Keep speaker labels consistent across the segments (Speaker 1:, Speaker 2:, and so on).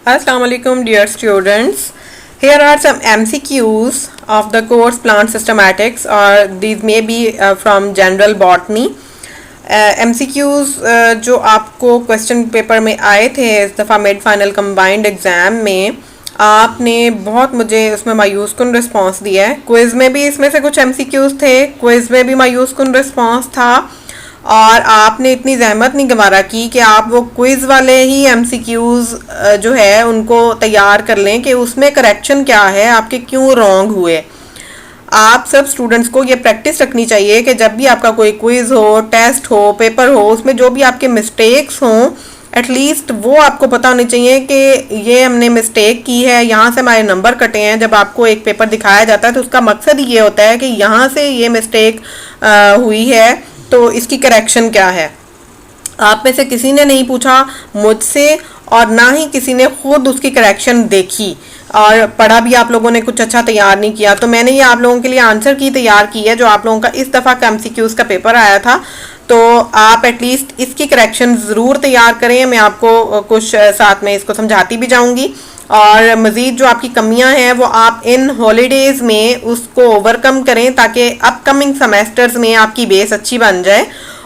Speaker 1: Assalamu alaikum dear students. Here are some MCQs of the course Plant Systematics, or these may be from General Botany. MCQs जो आपको question paper में आए थे इस दफ़ा mid final combined exam में, आपने बहुत मुझे उसमें मायूस कुन रिस्पांस दिया है। क्विज़ में भी इसमें से कुछ MCQs थे, क्विज़ में भी मायूस कुन रिस्पांस था, और आपने इतनी जहमत नहीं गंवारा की कि आप वो क्विज़ वाले ही MCQs जो है उनको तैयार कर लें कि उसमें करेक्शन क्या है, आपके क्यों रॉन्ग हुए। आप सब स्टूडेंट्स को ये प्रैक्टिस रखनी चाहिए कि जब भी आपका कोई क्विज़ हो, टेस्ट हो, पेपर हो, उसमें जो भी आपके मिस्टेक्स हों एटलीस्ट वो आपको पता होनी चाहिए कि ये हमने मिस्टेक की है, यहाँ से हमारे नंबर कटे हैं। जब आपको एक पेपर दिखाया जाता है तो उसका मकसद ये होता है कि यहाँ से ये मिस्टेक हुई है तो इसकी करेक्शन क्या है। आप में से किसी ने नहीं पूछा मुझसे, और ना ही किसी ने खुद उसकी करेक्शन देखी, और पढ़ा भी आप लोगों ने कुछ अच्छा तैयार नहीं किया। तो मैंने ये आप लोगों के लिए आंसर की तैयार की है जो आप लोगों का इस दफ़ा का MCQs का पेपर आया था। तो आप एटलीस्ट इसकी करेक्शन ज़रूर तैयार करें। मैं आपको कुछ साथ में इसको समझाती भी जाऊंगी, और मज़ीद जो आपकी कमियां हैं वो आप इन हॉलीडेज़ में उसको ओवरकम करें ताकि अपकमिंग सेमेस्टर्स में आपकी बेस अच्छी बन जाए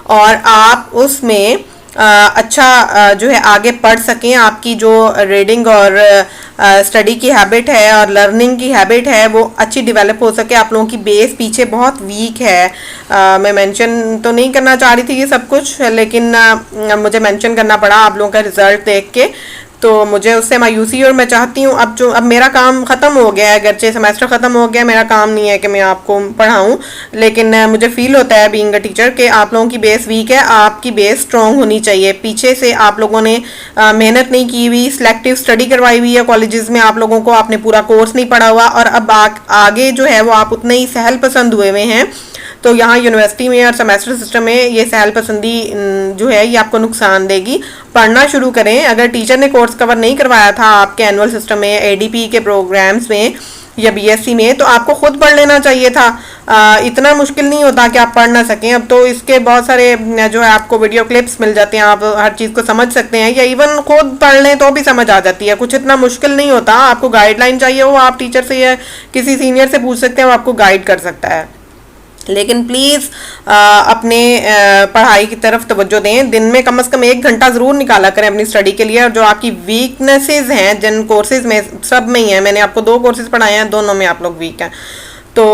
Speaker 1: और आप उसमें अच्छा जो है आगे पढ़ सकें। आपकी जो रीडिंग और स्टडी की हैबिट है और लर्निंग की हैबिट है वो अच्छी डेवलप हो सके। आप लोगों की बेस पीछे बहुत वीक है। मैं मेंशन तो नहीं करना चाह रही थी ये सब कुछ, लेकिन मुझे मेंशन करना पड़ा आप लोगों का रिजल्ट देख के, तो मुझे उससे मायूसी। और मैं चाहती हूँ अब मेरा काम ख़त्म हो गया है, अगरचे सेमेस्टर ख़त्म हो गया, मेरा काम नहीं है कि मैं आपको पढ़ाऊँ, लेकिन मुझे फील होता है बीइंग अ टीचर कि आप लोगों की बेस वीक है, आपकी बेस स्ट्रॉन्ग होनी चाहिए। पीछे से आप लोगों ने मेहनत नहीं की हुई, सिलेक्टिव स्टडी करवाई हुई है कॉलेजेस में आप लोगों को, आपने पूरा कोर्स नहीं पढ़ा हुआ, और अब आगे जो है वो आप उतने ही सहल पसंद हुए हुए हैं। तो यहाँ यूनिवर्सिटी में और सेमेस्टर सिस्टम में ये सहल पसंदी जो है ये आपको नुकसान देगी। पढ़ना शुरू करें। अगर टीचर ने कोर्स कवर नहीं करवाया था आपके एनुअल सिस्टम में, ADP के प्रोग्राम्स में या BSc में, तो आपको खुद पढ़ लेना चाहिए था। इतना मुश्किल नहीं होता कि आप पढ़ ना सकें। अब तो इसके बहुत सारे जो है आपको वीडियो क्लिप्स मिल जाते हैं, आप हर चीज़ को समझ सकते हैं, या इवन खुद पढ़ लें तो भी समझ आ जाती है। कुछ इतना मुश्किल नहीं होता। आपको गाइडलाइन चाहिए हो आप टीचर से या किसी सीनियर से पूछ सकते हैं, वो आपको गाइड कर सकता है। लेकिन प्लीज़ अपने पढ़ाई की तरफ तवज्जो दें। दिन में कम से कम 1 घंटा ज़रूर निकाला करें अपनी स्टडी के लिए। और जो आपकी वीकनेसेस हैं जिन कोर्सेज में, सब में ही हैं, मैंने आपको 2 कोर्सेज पढ़ाए हैं, दोनों में आप लोग वीक हैं। तो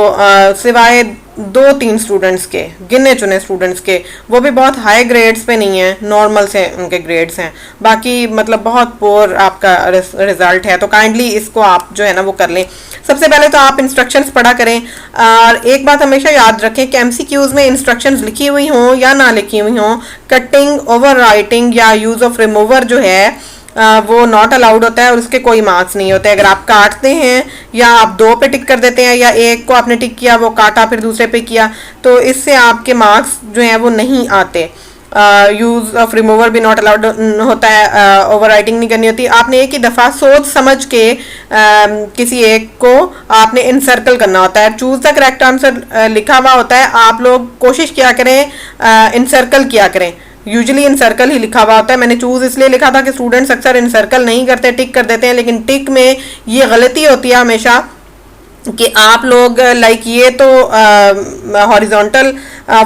Speaker 1: सिवाय 2-3 स्टूडेंट्स के, गिने चुने स्टूडेंट्स के, वो भी बहुत हाई ग्रेड्स पे नहीं है, नॉर्मल से उनके ग्रेड्स हैं, बाकी मतलब बहुत पोर आपका रिजल्ट है। तो काइंडली इसको आप जो है ना वो कर लें। सबसे पहले तो आप इंस्ट्रक्शंस पढ़ा करें, और एक बात हमेशा याद रखें कि MCQs में इंस्ट्रक्शंस लिखी हुई हों या ना लिखी हुई हों, कटिंग, ओवर राइटिंग या यूज़ ऑफ रिमूवर जो है वो नॉट अलाउड होता है और उसके कोई मार्क्स नहीं होते। अगर आप काटते हैं या आप 2 पे टिक कर देते हैं, या एक को आपने टिक किया वो काटा फिर दूसरे पे किया, तो इससे आपके मार्क्स जो हैं वो नहीं आते। यूज़ ऑफ रिमूवर भी नॉट अलाउड होता है, ओवर राइटिंग नहीं करनी होती। आपने एक ही दफ़ा सोच समझ के किसी एक को आपने इनसर्कल करना होता है। चूज़ द करेक्ट आंसर लिखा हुआ होता है, आप लोग कोशिश किया करें इनसर्कल किया करें। यूजुअली इनसर्कल ही लिखा हुआ होता है। मैंने चूज़ इसलिए लिखा था कि स्टूडेंट्स अक्सर इनसर्कल नहीं करते, टिक कर देते हैं, लेकिन टिक में ये गलती होती है हमेशा कि आप लोग लाइक ये तो हॉरिजॉन्टल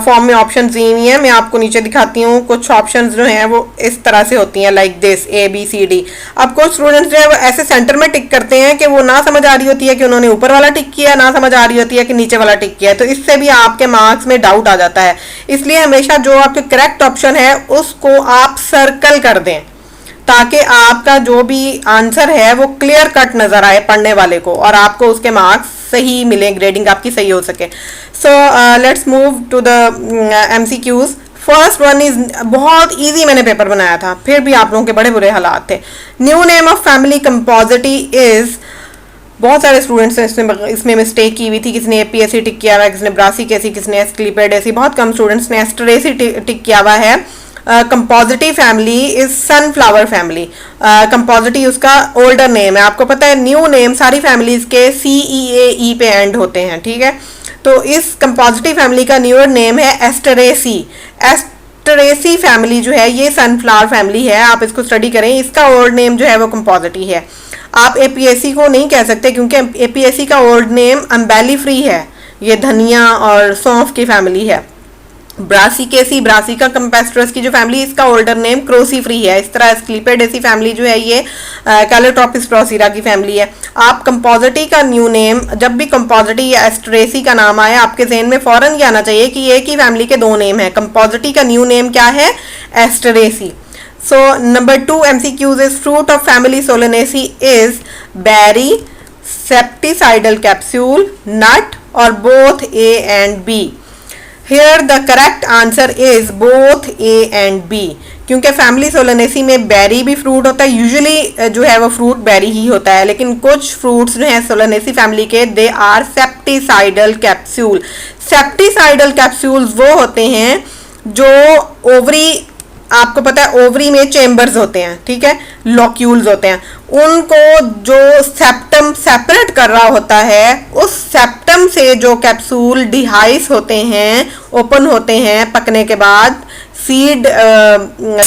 Speaker 1: फॉर्म में ऑप्शन दी हुई हैं। मैं आपको नीचे दिखाती हूँ, कुछ ऑप्शंस जो हैं वो इस तरह से होती हैं, लाइक दिस ABCD। अब कुछ स्टूडेंट्स जो है वो ऐसे सेंटर में टिक करते हैं कि वो ना समझ आ रही होती है कि उन्होंने ऊपर वाला टिक किया, ना समझ आ रही होती है कि नीचे वाला टिक किया है, तो इससे भी आपके मार्क्स में डाउट आ जाता है। इसलिए हमेशा जो आपके करेक्ट ऑप्शन है उसको आप सर्कल कर दें ताकि आपका जो भी आंसर है वो क्लियर कट नजर आए पढ़ने वाले को, और आपको उसके मार्क्स सही मिले, ग्रेडिंग आपकी सही हो सके। So let's move to the MCQs। First one is बहुत इजी, मैंने पेपर बनाया था फिर भी आप लोगों के बड़े बुरे हालात थे। New name of family Compositae is, बहुत सारे स्टूडेंट्स ने इसमें मिस्टेक की हुई थी। किसी ने APSC टिक किया हुआ है, किसी ने ब्रासिकेसी, किसी ने एस्क्लिपेडेसी, बहुत कम स्टूडेंट्स ने एस्टरेसी टिक किया हुआ है। Compositae family is sunflower family. Compositae उसका ओल्डर नेम है। आपको पता है न्यू नेम सारी फैमिलीज के CEAE पे एंड होते हैं, ठीक है। तो इस कंपोजिटी फैमिली का न्यूअर नेम है एस्टरेसी। एस्टरेसी फैमिली जो है ये सनफ्लावर फैमिली है, आप इसको स्टडी करें। इसका ओल्ड नेम जो है वो कंपोजिटी है। आप एपीएसी को नहीं कह सकते क्योंकि एपीएसी का ओल्ड नेम अम्बेलीफ्री है, ये धनिया और सौंफ की फैमिली है। ब्रासिकेसी, ब्रासिका कैम्पेस्ट्रस की जो फैमिली, इसका ओल्डर नेम क्रोसीफ्री है। इस तरह एस्क्लीपेडेसी फैमिली जो है ये कैलोट्रोपिस प्रोसीरा की फैमिली है। आप कंपोजिटी का न्यू नेम, जब भी कंपोजिटी या एस्टरेसी का नाम आए आपके जहन में फौरन ये आना चाहिए कि एक ही फैमिली के दो नेम है। कंपोजिटी का न्यू नेम क्या है? Asteraceae. So number 2 MCQs is fruit of family Solanaceae is berry, septicidal capsule, nut or both A and B. Here the correct answer is both A and B. क्योंकि family Solanaceae में berry भी fruit होता है, usually जो है वो fruit berry ही होता है, लेकिन कुछ फ्रूट्स जो हैं सोलेनेसी फैमिली के दे आर सेप्टिसाइडल कैप्सूल। सेप्टिसाइडल कैप्सूल्स वो होते हैं जो ओवरी, आपको पता है ओवरी में चेम्बर्स होते हैं, ठीक है, लॉक्यूल्स होते हैं, उनको जो सेप्टम सेपरेट कर रहा होता है, उस सेप्टम से जो कैप्सूल डिहाइस होते हैं, ओपन होते हैं पकने के बाद, सीड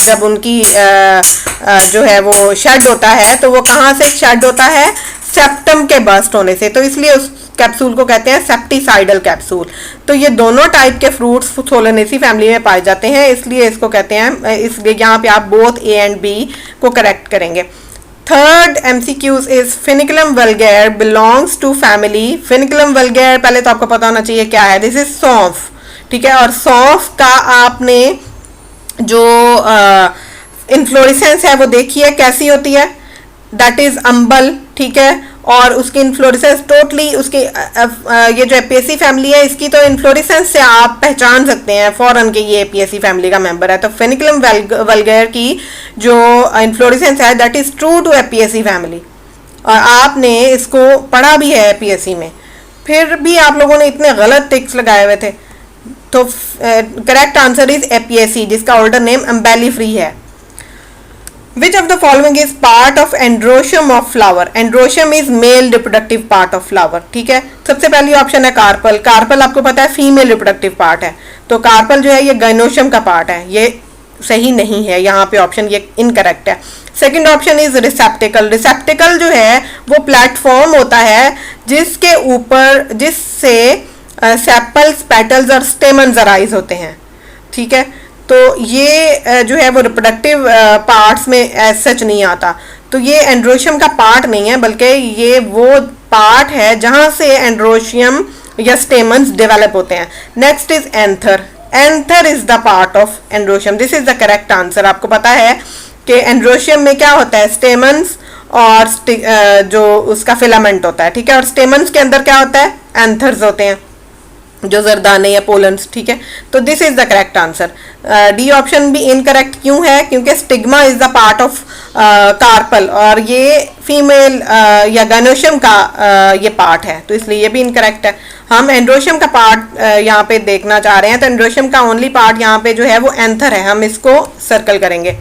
Speaker 1: जब उनकी जो है वो शेड होता है, तो वो कहाँ से शेड होता है? सेप्टम के बर्स्ट होने से। तो इसलिए उस कैप्सूल को कहते हैं सेप्टिसाइडल कैप्सूल। तो ये दोनों टाइप के फ्रूट्स सोलेनेसी फैमिली में पाए जाते हैं, इसलिए इसको कहते हैं, इसलिए यहाँ पे आप बोथ ए एंड बी को करेक्ट करेंगे। Third MCQs is Foeniculum vulgare belongs to family. Foeniculum vulgare पहले तो आपको पता होना चाहिए क्या है। दिस इज सौंफ, ठीक है, और सौंफ का आपने जो इन्फ्लोरेसेंस है वो देखी है कैसी होती है, दैट इज अम्बल, ठीक है, और उसकी इन्फ्लोरेसेंस टोटली उसकी ये जो एपीएसी फैमिली है इसकी तो इन्फ्लोरेसेंस से आप पहचान सकते हैं फौरन के ये एपीएसी फैमिली का मेंबर है। तो फेनिकुलम वल्गैर की जो इन्फ्लोरेसेंस है that is true to Apiaceae family, और आपने इसको पढ़ा भी है एपीएससी में, फिर भी आप लोगों ने इतने गलत टिक्स लगाए हुए थे। तो करेक्ट आंसर इज एपीएससी, जिसका ओल्डर नेम अम्बेलीफ्री है। Which of the following is part of androecium of flower? Androecium is male reproductive part of flower, ठीक है। सबसे पहली ऑप्शन है कार्पल। कार्पल आपको पता है फीमेल रिप्रोडक्टिव पार्ट है, तो कार्पल जो है ये गाइनोशियम का पार्ट है, ये सही नहीं है, यहाँ पे ऑप्शन ये इनकरेक्ट है। Second option is रिसेप्टिकल। रिसेप्टिकल जो है वो प्लेटफॉर्म होता है जिसके ऊपर, जिससे सेपल्स, पेटल्स और स्टेमन्स अराइज होते हैं, ठीक है। तो ये जो है वो रिप्रोडक्टिव पार्ट्स में एज सच नहीं आता, तो ये एंड्रोशियम का पार्ट नहीं है, बल्कि ये वो पार्ट है जहाँ से एंड्रोशियम या स्टेमन्स डेवलप होते हैं। Next is anther. Anther is the part of androecium, this is the correct answer. आपको पता है कि एंड्रोशियम में क्या होता है? स्टेमन्स और जो उसका फिलामेंट होता है, ठीक है, और स्टेमन्स के अंदर क्या होता है? एंथर्स होते हैं, जो जरदाने या पोलन्स, ठीक है। तो this is the correct answer. D option भी इनकरेक्ट क्यों है? क्योंकि stigma is the part of carpel, और ये फीमेल या गाइनोशियम का ये पार्ट है, तो इसलिए ये भी इनकरेक्ट है। हम एंड्रोशियम का पार्ट यहाँ पे देखना चाह रहे हैं, तो एंड्रोशियम का ओनली पार्ट यहाँ पे जो है वो एंथर है, हम इसको सर्कल करेंगे।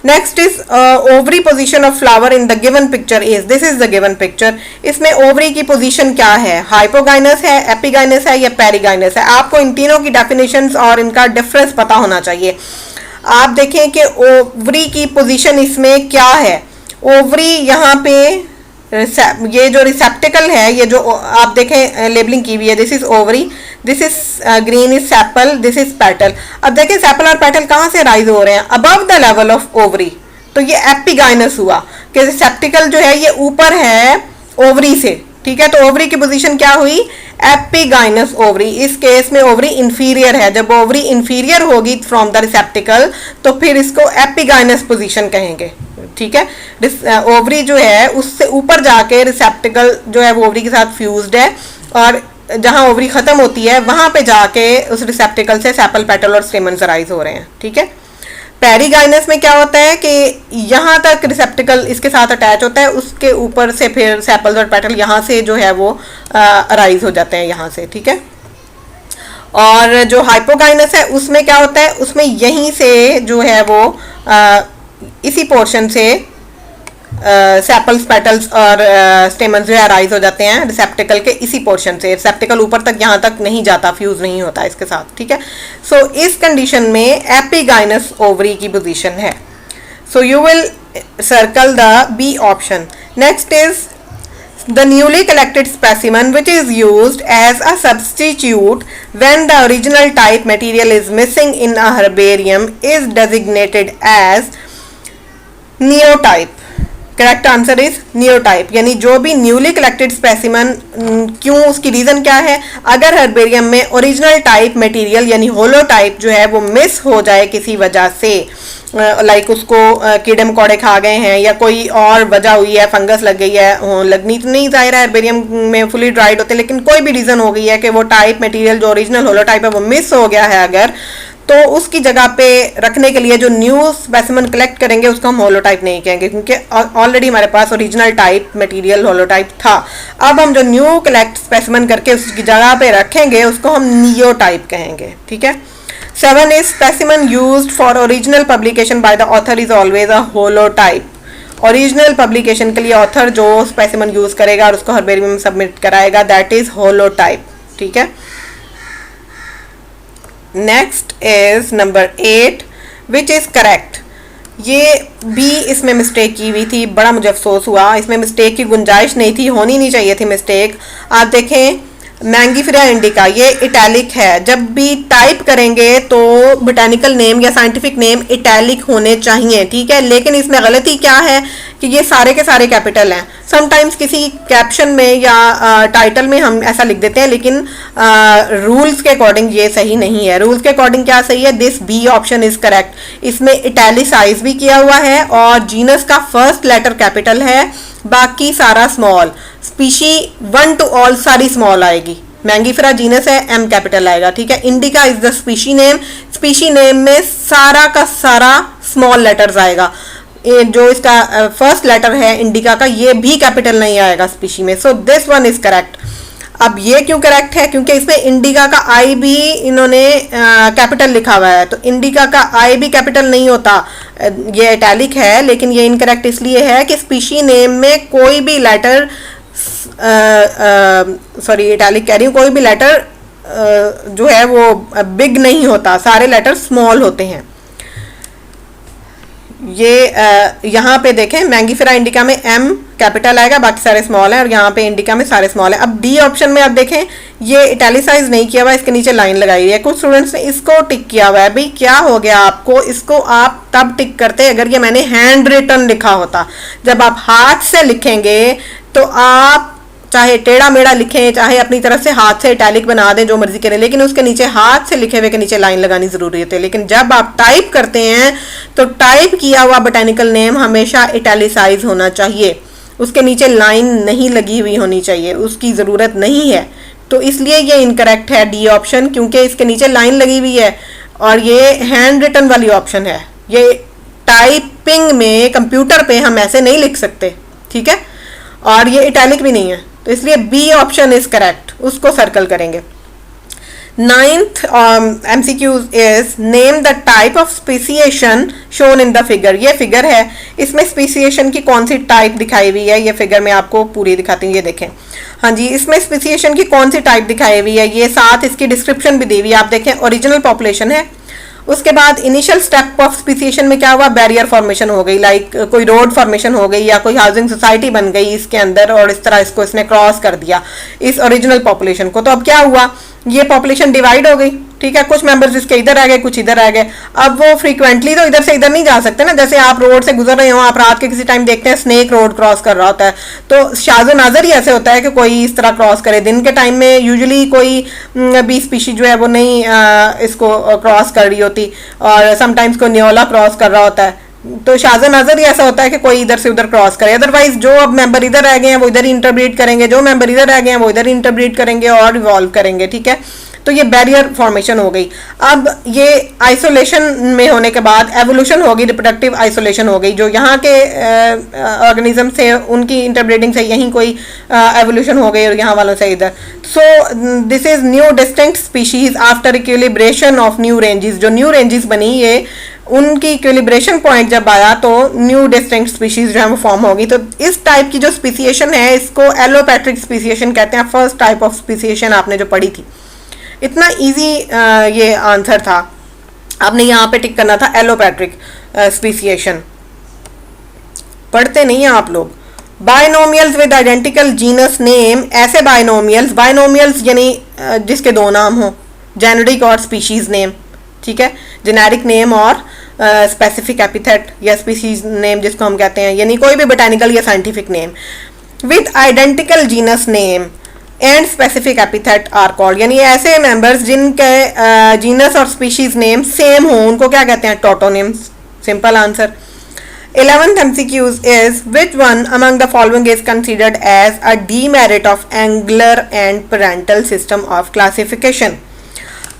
Speaker 1: Next is ovary position of flower in the given picture is, this is the given picture. इसमें ओवरी की पोजीशन क्या है? हाइपोगाइनस है, एपिगाइनस है या पेरिगाइनस है? आपको इन तीनों की डेफिनेशंस और इनका डिफरेंस पता होना चाहिए। आप देखें कि ओवरी की पोजीशन इसमें क्या है। ओवरी यहाँ पे ये जो रिसेप्टिकल है, ये जो आप देखें लेबलिंग की हुई है, this is ovary, this is green is sepal, this is petal. अब देखें सेपल और पेटल कहाँ से राइज हो रहे हैं? Above the level of ovary, तो ये एपिगाइनस हुआ कि रिसेप्टिकल जो है ये ऊपर है ओवरी से, ठीक है। तो ओवरी की पोजीशन क्या हुई? Epigynous ovary. इस केस में ओवरी इंफीरियर है, जब ओवरी इंफीरियर होगी फ्रॉम द रिसेप्टिकल तो फिर इसको एपिगाइनस पोजीशन कहेंगे, ठीक है। ओवरी जो है उससे ऊपर जाके रिसेप्टिकल जो है वो ओवरी के साथ फ्यूज्ड है, और जहां ओवरी खत्म होती है वहां पे जाके उस रिसेप्टिकल से सेपल, पेटल और स्टेमन्स राइज हो रहे हैं, ठीक है। पेरिगाइनस में क्या होता है कि यहाँ तक रिसेप्टिकल इसके साथ अटैच होता है, उसके ऊपर से फिर सेपल्स और पेटल यहाँ से जो है वो राइज हो जाते हैं यहाँ से, ठीक है। और जो हाइपोगाइनस है उसमें क्या होता है? उसमें यहीं से जो है वो इसी पोर्शन से सेपल्स पेटल्स और स्टेमन्स जो है अराइज हो जाते हैं रिसेप्टिकल के इसी पोर्शन से। रिसेप्टिकल ऊपर तक यहाँ तक नहीं जाता, फ्यूज नहीं होता इसके साथ, ठीक है। सो इस कंडीशन में एपिगाइनस ओवरी की पोजीशन है। So you will circle the B option. Next is the newly collected specimen which is used as a substitute when the original type material is missing in a herbarium is designated as neotype. Correct answer is न्यूटाइप, यानी जो भी newly collected specimen, क्यों, उसकी reason क्या है, अगर herbarium में original type material यानी होलो टाइप जो है वो मिस हो जाए किसी वजह से, लाइक उसको कीड़े मकोड़े खा गए हैं या कोई और वजह हुई है, फंगस लग गई है, लगनी तो नहीं जाहिर है हर्बेरियम में फुली ड्राइड होते, लेकिन कोई भी रीजन हो गई है कि वो टाइप मटेरियल जो ओरिजिनल होलो टाइप है वो मिस हो गया है अगर, तो उसकी जगह पे रखने के लिए जो न्यू स्पेसिमन कलेक्ट करेंगे उसको हम होलोटाइप नहीं कहेंगे, क्योंकि ऑलरेडी हमारे पास ओरिजिनल टाइप मटेरियल होलोटाइप था। अब हम जो न्यू कलेक्ट स्पेसिमन करके उसकी जगह पे रखेंगे उसको हम नियोटाइप कहेंगे, ठीक है। 7 is specimen used for original publication by the author is always a holotype. Original publication के लिए ऑथर जो स्पेसिमन यूज करेगा और उसको हर्बेरियम में सबमिट कराएगा दैट इज होलोटाइप, ठीक है। Next is number 8 which is correct. ये भी इसमें मिस्टेक की हुई थी, बड़ा मुझे अफसोस हुआ, इसमें मिस्टेक की गुंजाइश नहीं थी, होनी नहीं चाहिए थी मिस्टेक। आप देखें मैंगीफेरा इंडिका, ये इटैलिक है, जब भी टाइप करेंगे तो बोटानिकल नेम या साइंटिफिक नेम इटैलिक होने चाहिए, ठीक है। लेकिन इसमें गलती क्या है कि ये सारे के सारे कैपिटल हैं। समटाइम्स किसी कैप्शन में या टाइटल में हम ऐसा लिख देते हैं, लेकिन रूल्स के अकॉर्डिंग ये सही नहीं है। रूल्स के अकॉर्डिंग क्या सही है, this B option is correct. इसमें इटैलिसाइज भी किया हुआ है और जीनस का फर्स्ट लेटर कैपिटल है, बाकी सारा स्मॉल। स्पीशी 1 to all सारी स्मॉल आएगी। मैंगीफेरा जीनस है, एम कैपिटल आएगा, ठीक है। Indica is the species name, species name में सारा का सारा स्मॉल लेटर्स आएगा। जो इसका फर्स्ट लेटर है इंडिका का, ये भी कैपिटल नहीं आएगा स्पीशी में। So this one is correct. अब ये क्यों करेक्ट है, क्योंकि इसमें इंडिका का आई भी इन्होंने कैपिटल लिखा हुआ है, तो इंडिका का आई भी कैपिटल नहीं होता, ये इटैलिक है। लेकिन ये इनकरेक्ट इसलिए है कि स्पीशी नेम में कोई भी लेटर, सॉरी इटैलिक कह रही हूँ, कोई भी लेटर जो है वो बिग नहीं होता, सारे लेटर स्मॉल होते हैं। ये यहाँ पे देखें मैंगीफेरा इंडिका में एम कैपिटल आएगा, बाकी सारे स्मॉल हैं, और यहाँ पे इंडिका में सारे स्मॉल हैं। अब डी ऑप्शन में आप देखें ये इटैलिसाइज नहीं किया हुआ, इसके नीचे लाइन लगाई हुई है। कुछ स्टूडेंट्स ने इसको टिक किया हुआ है, भाई क्या हो गया आपको, इसको आप तब टिक करते अगर ये मैंने हैंड रिटन लिखा होता। जब आप हाथ से लिखेंगे तो आप चाहे टेढ़ा मेढ़ा लिखें, चाहे अपनी तरफ से हाथ से इटैलिक बना दें, जो मर्जी करें, लेकिन उसके नीचे हाथ से लिखे हुए के नीचे लाइन लगानी जरूरी होती है। लेकिन जब आप टाइप करते हैं तो टाइप किया हुआ बोटैनिकल नेम हमेशा इटैलिसाइज होना चाहिए, उसके नीचे लाइन नहीं लगी हुई होनी चाहिए, उसकी ज़रूरत नहीं है। तो इसलिए ये इनकरेक्ट है डी ऑप्शन, क्योंकि इसके नीचे लाइन लगी हुई है और ये हैंड रिटन वाली ऑप्शन है। ये टाइपिंग में कंप्यूटर पे हम ऐसे नहीं लिख सकते, ठीक है, और ये इटैलिक भी नहीं है, तो इसलिए बी ऑप्शन इज करेक्ट, उसको सर्कल करेंगे। 9th MCQ is name the type of speciation shown in the figure. ये फिगर है, इसमें स्पेसिएशन की कौन सी टाइप दिखाई हुई है, ये फिगर में आपको पूरी दिखाती हूँ, ये देखें। हाँ जी, इसमें स्पेसिएशन की कौन सी टाइप दिखाई हुई है, ये साथ इसकी डिस्क्रिप्शन भी दी हुई है, आप देखें। ओरिजिनल पॉपुलेशन है, उसके बाद इनिशियल स्टेप ऑफ स्पेसिएशन में क्या हुआ, बैरियर फॉर्मेशन हो गई, लाइक कोई रोड फॉर्मेशन हो गई या कोई हाउसिंग सोसाइटी बन गई इसके अंदर, और इस तरह इसको इसने क्रॉस कर दिया इस ओरिजिनल पॉपुलेशन को। तो अब क्या हुआ, ये पॉपुलेशन डिवाइड हो गई, ठीक है, कुछ मेंबर्स इसके इधर आ गए, कुछ इधर आ गए। अब वो फ्रीक्वेंटली तो इधर से इधर नहीं जा सकते ना, जैसे आप रोड से गुजर रहे हो, आप रात के किसी टाइम देखते हैं स्नेक रोड क्रॉस कर रहा होता है, तो शाज़ो नाजर ही ऐसे होता है कि कोई इस तरह क्रॉस करे। दिन के टाइम में यूजुअली कोई भी स्पीशी जो है वो नहीं इसको क्रॉस कर रही होती, और समटाइम्स कोई न्योला क्रॉस कर रहा होता है, तो शाज़ो नाजर ही ऐसा होता है कि कोई इधर से उधर क्रॉस करे। अदरवाइज जो अब मेंबर इधर रह गए हैं वो इधर ही इंटरब्रीड करेंगे, जो मेंबर इधर रह गए हैं वो इधर ही इंटरब्रीड करेंगे और इवॉल्व करेंगे, ठीक है। तो ये बैरियर फॉर्मेशन हो गई। अब ये आइसोलेशन में होने के बाद एवोल्यूशन होगी, रिप्रोडक्टिव आइसोलेशन हो गई, जो यहाँ के ऑर्गेनिज्म से उनकी इंटरब्रीडिंग से यहीं कोई एवोल्यूशन हो गई और यहाँ वालों से इधर। So this is new distinct species after equilibration of new ranges. जो न्यू रेंजेस बनी ये उनकी इक्विलिब्रेशन पॉइंट जब आया तो न्यू डिस्टिंक्ट स्पीशीज जो है वो फॉर्म होगी। तो इस टाइप की जो स्पीसिएशन है इसको एलोपैट्रिक स्पीसिएशन कहते हैं। फर्स्ट टाइप ऑफ स्पीसिएशन आपने जो पढ़ी थी, इतना इजी ये आंसर था, आपने यहाँ पे टिक करना था एलोपैट्रिक स्पीसिएशन। पढ़ते नहीं हैं आप लोग। Binomials with identical genus name, ऐसे बाइनोमियल्स, बाइनोमियल्स यानी जिसके दो नाम हो, जेनेरिक और स्पीशीज नेम, ठीक है, जेनेरिक नेम और स्पेसिफिक एपिथेट या स्पीशीज नेम जिसको हम कहते हैं, यानी कोई भी बोटैनिकल या scientific name with identical genus name and specific epithet are called, यानी ऐसे मेंबर्स जिनके जीनस और स्पीशीज नेम सेम हो उनको क्या कहते हैं? Tautonyms. Simple answer. 11th MCQs is which one among the following is considered as a demerit of Angler and parental system of classification?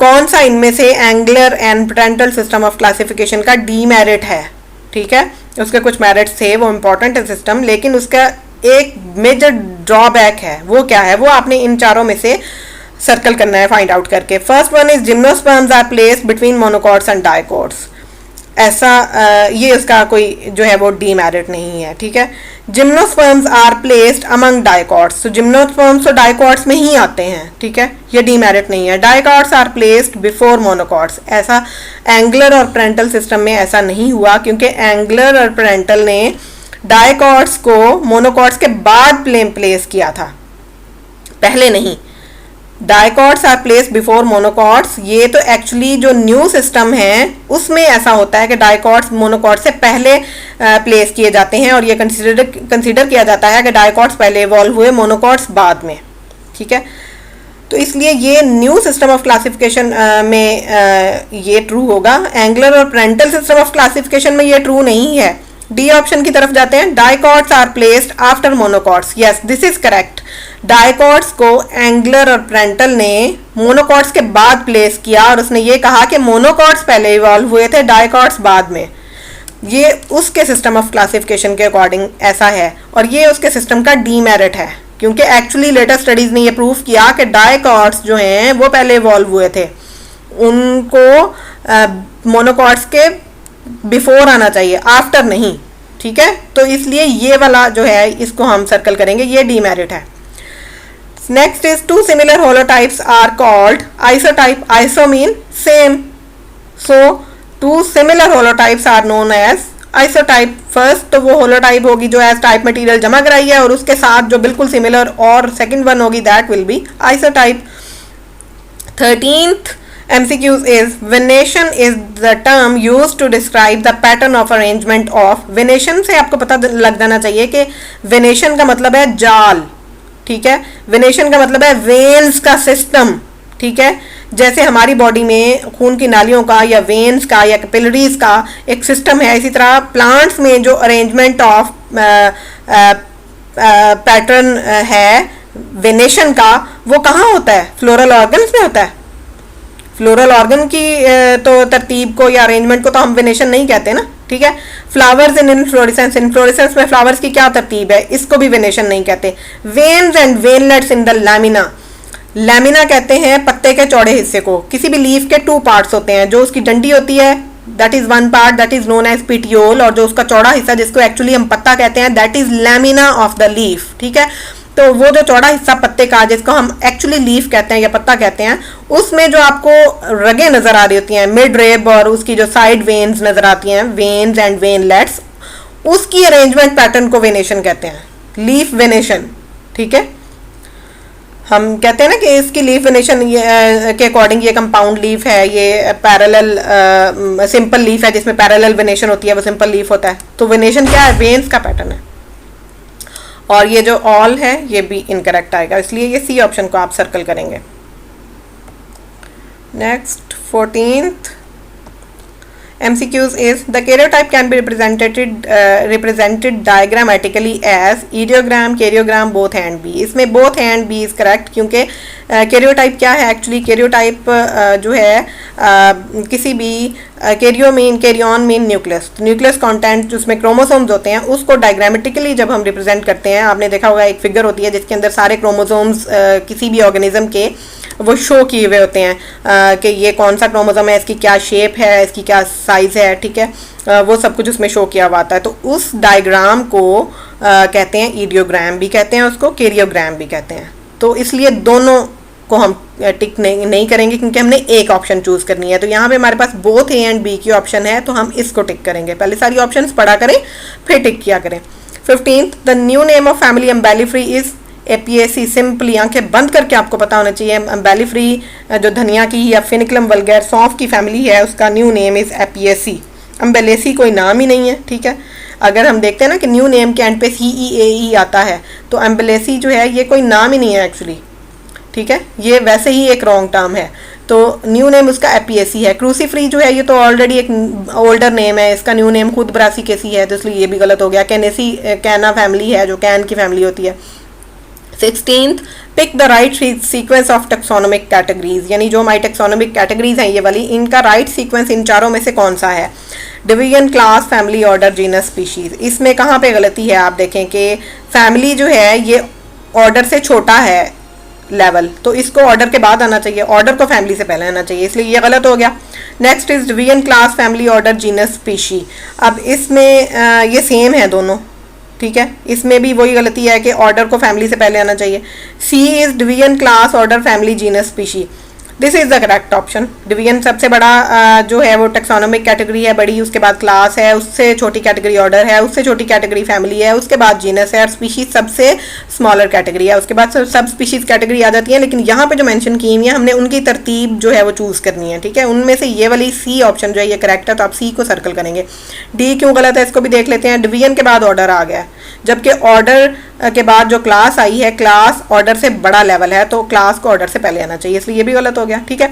Speaker 1: कौन सा इनमें से Engler and Prantl system of classification का डीमेरिट है? ठीक है, उसके कुछ मेरिट्स थे, वो इंपॉर्टेंट है सिस्टम, लेकिन उसका एक मेजर ड्रॉबैक है। वो क्या है? वो आपने इन चारों में से सर्कल करना है फाइंड आउट करके। First one is gymnosperms are placed between monocots and dicots. ऐसा ये उसका कोई जो है वो डीमेरिट नहीं है। ठीक है, gymnosperms are placed among dicots, तो जिम्नोस्पर्म्स तो डाइकॉट्स में ही आते हैं। ठीक है, ये डीमेरिट नहीं है। Dicots are placed before monocots, ऐसा एंगलर और पेरेंटल सिस्टम में ऐसा नहीं हुआ, क्योंकि एंगलर और पेरेंटल ने डाइकॉट्स को मोनोकॉट्स के बाद प्लेस किया था, पहले नहीं। Dicots are placed before monocots, ये तो एक्चुअली जो न्यू सिस्टम है उसमें ऐसा होता है कि डाइकॉट्स मोनोकॉट्स से पहले प्लेस किए जाते हैं, और ये कंसीडर किया जाता है कि डाइकॉट्स पहले इवॉल्व हुए, मोनोकॉट्स बाद में। ठीक है, तो इसलिए ये न्यू सिस्टम ऑफ क्लासिफिकेशन में ये ट्रू होगा। एंगलर और पेरेंटल सिस्टम ऑफ क्लासिफिकेशन में ये ट्रू नहीं है। डी ऑप्शन की तरफ जाते हैं। Dicots are placed after monocots, yes this is correct. Dicots को एंगलर और पेरेंटल ने मोनोकॉट्स के बाद प्लेस किया, और उसने ये कहा कि मोनोकॉट्स पहले इवॉल्व हुए थे, डाइकॉट्स बाद में। ये उसके सिस्टम ऑफ क्लासिफिकेशन के अकॉर्डिंग ऐसा है, और ये उसके सिस्टम का डीमेरिट है, क्योंकि एक्चुअली लेटेस्ट स्टडीज ने ये प्रूव किया कि डाइकॉट्स जो हैं वो पहले इवॉल्व हुए थे, उनको मोनोकॉट्स के बिफोर आना चाहिए, आफ्टर नहीं। ठीक है, तो इसलिए ये वाला जो है इसको हम सर्कल करेंगे, ये डीमेरिट है। Next is two similar holotypes are called isotype. Iso mean same, so two similar holotypes are known as isotype. First तो वो होलोटाइप होगी जो एज टाइप मटेरियल जमा कराई है, और उसके साथ जो बिल्कुल सिमिलर और सेकंड वन होगी that will be isotype. 13th MCQs is venation is the term used to describe the pattern of arrangement of। venation से आपको पता लग जाना चाहिए कि venation का मतलब है जाल। ठीक है, venation का मतलब है वेन्स का सिस्टम। ठीक है, जैसे हमारी बॉडी में खून की नालियों का या वेन्स का या कैपिलरीज का एक सिस्टम है, इसी तरह प्लांट्स में जो अरेंजमेंट ऑफ पैटर्न है वेनेशन का, वो कहाँ होता है? फ्लोरल ऑर्गन्स में होता है। फ्लोरल ऑर्गन की तो तरतीब को या अरेंजमेंट को तो हम वेनेशन नहीं कहते ना। ठीक है, फ्लावर्स इन इनफ्लोरेसेंस, इनफ्लोरेसेंस में फ्लावर्स की क्या तरतीब है, इसको भी वेनेशन नहीं कहते। Veins and veinlets in the lamina, lamina कहते हैं पत्ते के चौड़े हिस्से को। किसी भी लीफ के टू पार्ट्स होते हैं, जो उसकी डंडी होती है that is one part that is known as petiole, और जो उसका चौड़ा हिस्सा जिसको एक्चुअली हम पत्ता कहते हैं that is lamina of the leaf. ठीक है, तो वो जो चौड़ा हिस्सा पत्ते का जिसको हम एक्चुअली लीफ कहते हैं या पत्ता कहते हैं, उसमें जो आपको रगें नजर आ रही होती हैं, मिड रेब और उसकी जो साइड वेन्स नजर आती हैं, वेन्स एंड वेनलेट्स, उसकी अरेंजमेंट पैटर्न को वेनेशन कहते हैं, लीफ वेनेशन। ठीक है, हम कहते हैं ना कि इसकी लीफ वेनेशन के अकॉर्डिंग ये कंपाउंड लीफ है, ये पैरेलल सिंपल लीफ है जिसमें पैरेलल वेनेशन होती है, वो सिंपल लीफ होता है। तो वेनेशन क्या है? वेन्स का पैटर्न है। और ये जो ऑल है ये भी इनकरेक्ट आएगा, इसलिए ये सी ऑप्शन को आप सर्कल करेंगे। Next 14th MCQs is the karyotype can be represented diagrammatically as ideogram, karyogram, both and B। इसमें both and B is correct, क्योंकि karyotype क्या है? एक्चुअली karyotype जो है किसी भी karyon mean nucleus, nucleus content जिसमें क्रोमोसोम्स होते हैं उसको डायग्रामेटिकली जब हम रिप्रेजेंट करते हैं, आपने देखा होगा एक फिगर होती है जिसके अंदर सारे क्रोमोसोम्स किसी भी ऑर्गेनिज्म के वो शो किए हुए होते हैं कि ये कौन सा क्रोमोसोम है, इसकी क्या शेप है, इसकी क्या साइज़ है, ठीक है, वो सब कुछ उसमें शो किया हुआ आता है। तो उस डायग्राम को कहते हैं ईडियोग्राम भी कहते हैं, उसको कैरियोग्राम भी कहते हैं। तो इसलिए दोनों को हम टिक नहीं करेंगे क्योंकि हमने एक ऑप्शन चूज करनी है। तो यहाँ पे हमारे पास बोथ ए एंड बी की ऑप्शन है, तो हम इसको टिक करेंगे। पहले सारी ऑप्शंस पढ़ा करें फिर टिक किया करें। 15th, the new name of family Umbelliferae is Apiaceae. Simply आंखें बंद करके आपको पता होना चाहिए, एम्बेलीफ्री जो धनिया की या फिनिकुलम वल्गैर सौंफ की फैमिली है, उसका न्यू नेम इज एपीएसी। एम्बेलेसी कोई नाम ही नहीं है, ठीक है। अगर हम देखते हैं ना कि न्यू नेम के एंड पे CEAE आता है, तो एम्बेलेसी जो है ये कोई नाम ही नहीं है एक्चुअली, ठीक है, ये वैसे ही एक रॉन्ग टर्म है। तो न्यू नेम उसका एपीएसी है। क्रूसीफ्री जो है ये तो ऑलरेडी एक ओल्डर नेम है, इसका न्यू नेम खुद ब्रासी केसी है, तो इसलिए ये भी गलत हो गया। कैनेसी कैना फैमिली है जो कैन की फैमिली होती है। 16th, pick the right sequence of taxonomic categories, यानी जो हमारी टेक्सोनोमिक कैटेगरीज हैं ये वाली, इनका राइट सीक्वेंस इन चारों में से कौन सा है। Division, class, family, order, genus, species. इसमें कहाँ पे गलती है, आप देखें कि फैमिली जो है ये ऑर्डर से छोटा है लेवल, तो इसको ऑर्डर के बाद आना चाहिए, ऑर्डर को फैमिली से पहले आना चाहिए, इसलिए ये गलत हो गया। Next is division, class, family, order, genus, species. अब इसमें ये सेम है दोनों, ठीक है, इसमें भी वही गलती है कि ऑर्डर को फैमिली से पहले आना चाहिए। C is division, class, order, family, genus, species. This is the correct option. Division सबसे बड़ा जो है वो टेक्सोनोमिक कैटेगरी है बड़ी, उसके बाद क्लास है, उससे छोटी कैटेगरी ऑर्डर है, उससे छोटी कैटेगरी फैमिली है, उसके बाद जीनस है, और स्पीशीज सबसे स्मॉलर कैटेगरी है, उसके बाद सब स्पीशीज कैटेगरी आ जाती है। लेकिन यहाँ पे जो मेंशन की हुई है हमने उनकी तरतीब जो है वो चूज़ करनी है, ठीक है। उनमें से ये वाली सी ऑप्शन जो है ये करेक्ट है, तो आप सी को सर्कल करेंगे। डी क्यों गलत है इसको भी देख लेते हैं। डिवीजन के बाद ऑर्डर आ गया, जबकि ऑर्डर के बाद जो क्लास आई है, क्लास ऑर्डर से बड़ा लेवल है, तो क्लास को ऑर्डर से पहले आना चाहिए, इसलिए ये भी गलत हो गया, ठीक है।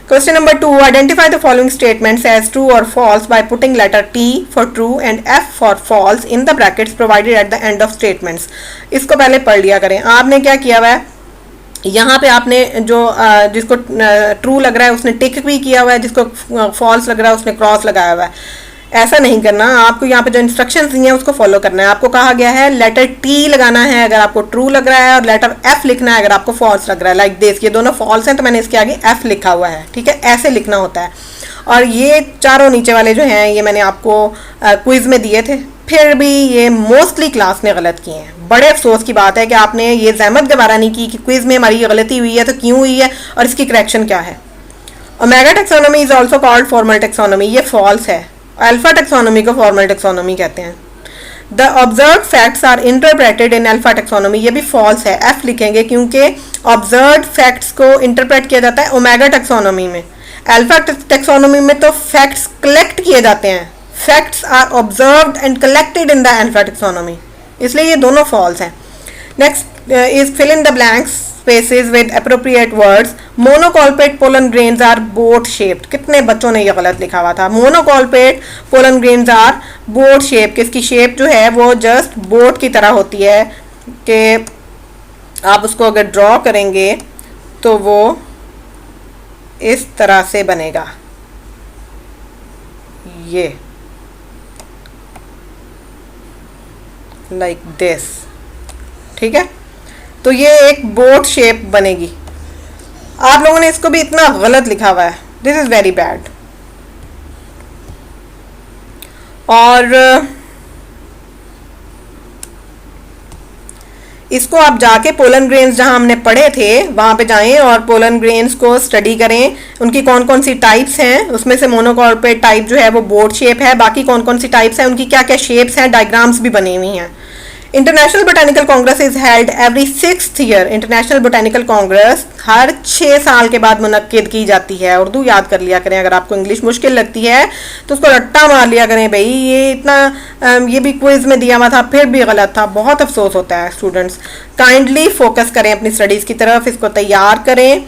Speaker 1: Question number 2, identify the following statements as true और false by putting letter T for true and F for false in the brackets provided at the end of statements. इसको पहले पढ़ लिया करें। आपने क्या किया हुआ है, यहाँ पे आपने जो जिसको ट्रू लग रहा है उसने टिक भी किया हुआ है, जिसको फॉल्स लग रहा है उसने क्रॉस लगाया हुआ है। ऐसा नहीं करना, आपको यहाँ पे जो इंस्ट्रक्शंस दी हैं उसको फॉलो करना है। आपको कहा गया है लेटर T लगाना है अगर आपको ट्रू लग रहा है, और लेटर F लिखना है अगर आपको फॉल्स लग रहा है। लाइक दिस, ये दोनों फॉल्स हैं तो मैंने इसके आगे F लिखा हुआ है, ठीक है, ऐसे लिखना होता है। और ये चारों नीचे वाले जो हैं ये मैंने आपको क्विज में दिए थे, फिर भी ये मोस्टली क्लास ने गलत किए हैं। बड़े अफसोस की बात है कि आपने ये जहमत गवारा नहीं की कि क्विज में हमारी गलती हुई है तो क्यों हुई है और इसकी करेक्शन क्या है। Omega taxonomy is also called formal taxonomy, ये फॉल्स है। अल्फा टेक्सोनोमी को फॉर्मल टेक्सोनोमी कहते हैं। The observe facts are interpreted in alpha taxonomy, ये भी फॉल्स है, एफ लिखेंगे क्योंकि ऑब्जर्व फैक्ट्स को इंटरप्रेट किया जाता है ओमेगा टेक्सोनोमी में। अल्फा टेक्सोनोमी में तो फैक्ट्स कलेक्ट किए जाते हैं, facts are observed and collected in the alpha taxonomy, इसलिए ये दोनों फॉल्स हैं। Next is fill in the blanks spaces with appropriate words. Monocolpate pollen grains are boat shaped, कितने बच्चों ने ये गलत लिखा हुआ था। Monocolpate pollen grains are boat shape, किसकी शेप जो है वो जस्ट बोट की तरह होती है कि आप उसको अगर ड्रॉ करेंगे तो वो इस तरह से बनेगा, ये लाइक दिस, ठीक है। तो ये एक बोट शेप बनेगी। आप लोगों ने इसको भी इतना गलत लिखा हुआ है, दिस इज वेरी बैड। और इसको आप जाके पोलन ग्रेन्स जहां हमने पढ़े थे वहां पे जाएं और पोलन ग्रेन्स को स्टडी करें, उनकी कौन कौन सी टाइप्स हैं। उसमें से मोनोकॉर्पेट टाइप जो है वो बोट शेप है, बाकी कौन कौन सी टाइप्स हैं, उनकी क्या क्या शेप्स हैं, डायग्राम्स भी बनी हुई हैं। International botanical congress is held every 6th year. International botanical congress हर 6 साल के बाद मुनक्किद की जाती है। उर्दू याद कर लिया करें, अगर आपको इंग्लिश मुश्किल लगती है तो उसको रट्टा मार लिया करें। भाई ये इतना ये भी क्विज में दिया हुआ था फिर भी गलत था, बहुत अफसोस होता है। स्टूडेंट्स काइंडली फोकस करें अपनी स्टडीज़ की तरफ, इसको तैयार करें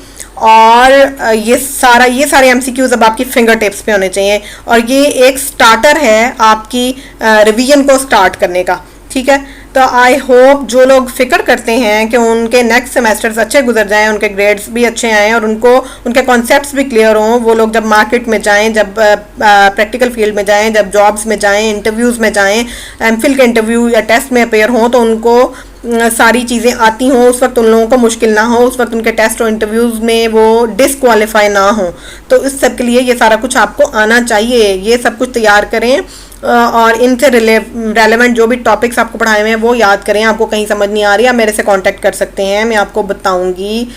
Speaker 1: और ये सारे एमसीक्यूज अब आपकी फिंगर टिप्स पे होने चाहिए। और ये एक स्टार्टर है आपकी रिवीजन को स्टार्ट करने का, ठीक है। तो आई होप जो लोग फिक्र करते हैं कि उनके नेक्स्ट सेमेस्टर्स अच्छे गुजर जाएं, उनके ग्रेड्स भी अच्छे आएँ और उनको उनके कॉन्सेप्ट्स भी क्लियर हों, वो लोग जब मार्केट में जाएं, जब प्रैक्टिकल फील्ड में जाएं, जब जॉब्स में जाएं, इंटरव्यूज़ में जाएं, एमफिल के इंटरव्यू या टेस्ट में अपेयर हों, तो उनको सारी चीज़ें आती हों, उस वक्त उन लोगों को मुश्किल ना हो, उस वक्त उनके टेस्ट और इंटरव्यूज़ में वो डिसक्वालीफाई ना हो। तो इस सब के लिए ये सारा कुछ आपको आना चाहिए, ये सब कुछ तैयार करें और इनसे रेलेवेंट जो भी टॉपिक्स आपको पढ़ाए हुए हैं वो याद करें। आपको कहीं समझ नहीं आ रही, आप मेरे से कांटेक्ट कर सकते हैं, मैं आपको बताऊंगी।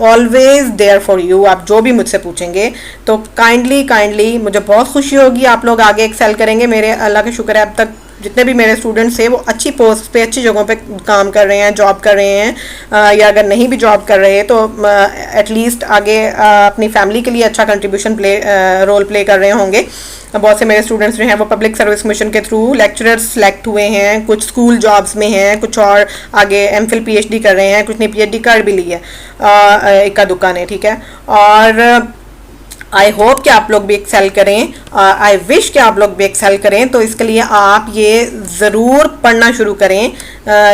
Speaker 1: ऑलवेज देयर फॉर यू, आप जो भी मुझसे पूछेंगे। तो काइंडली मुझे बहुत खुशी होगी, आप लोग आगे एक्सेल करेंगे। मेरे अल्लाह का शुक्र है अब तक जितने भी मेरे स्टूडेंट्स हैं वो अच्छी पोस्ट पे, अच्छी जगहों पे काम कर रहे हैं, जॉब कर रहे हैं, या अगर नहीं भी जॉब कर रहे हैं तो एटलीस्ट आगे अपनी फैमिली के लिए अच्छा कंट्रीब्यूशन रोल प्ले कर रहे होंगे। बहुत से मेरे स्टूडेंट्स जो हैं वो पब्लिक सर्विस मिशन के थ्रू लेक्चरर्स सेलेक्ट हुए हैं, कुछ स्कूल जॉब्स में हैं, कुछ और आगे एमफिल पीएचडी कर रहे हैं, कुछ ने पीएचडी कर भी ली है, इक्का दुक्का ने, ठीक है। और आई होप कि आप लोग भी एक्सेल करें, आई विश कि आप लोग भी एक्सेल करें। तो इसके लिए आप ये ज़रूर पढ़ना शुरू करें।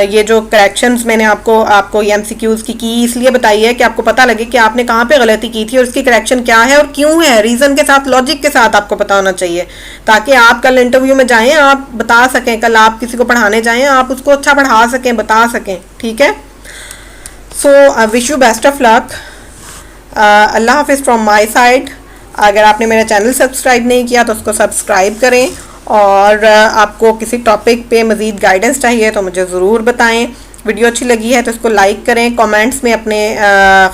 Speaker 1: ये जो करेक्शंस मैंने आपको ये एमसीक्यूज़ की इसलिए बताई है कि आपको पता लगे कि आपने कहाँ पे गलती की थी और इसकी करेक्शन क्या है और क्यों है, रीज़न के साथ, लॉजिक के साथ आपको पता होना चाहिए, ताकि आप कल इंटरव्यू में जाएँ, आप बता सकें, कल आप किसी को पढ़ाने जाएँ आप उसको अच्छा पढ़ा सकें, बता सकें, ठीक है। So I wish you best of luck. अल्लाह हाफिज़ फ्रॉम माई साइड। अगर आपने मेरा चैनल सब्सक्राइब नहीं किया तो उसको सब्सक्राइब करें, और आपको किसी टॉपिक पे मज़ीद गाइडेंस चाहिए तो मुझे ज़रूर बताएं। वीडियो अच्छी लगी है तो इसको लाइक करें, कमेंट्स में अपने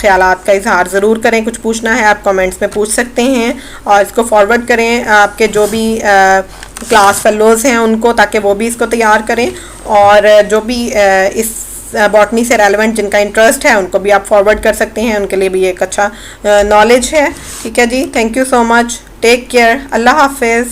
Speaker 1: ख़यालात का इजहार ज़रूर करें। कुछ पूछना है आप कमेंट्स में पूछ सकते हैं, और इसको फॉरवर्ड करें आपके जो भी क्लास फेलोज़ हैं उनको, ताकि वो भी इसको तैयार करें। और जो भी इस बॉटनी से रेलेवेंट जिनका इंटरेस्ट है उनको भी आप फॉरवर्ड कर सकते हैं, उनके लिए भी एक अच्छा नॉलेज है, ठीक है जी। Thank you so much, take care, अल्लाह हाफिज़।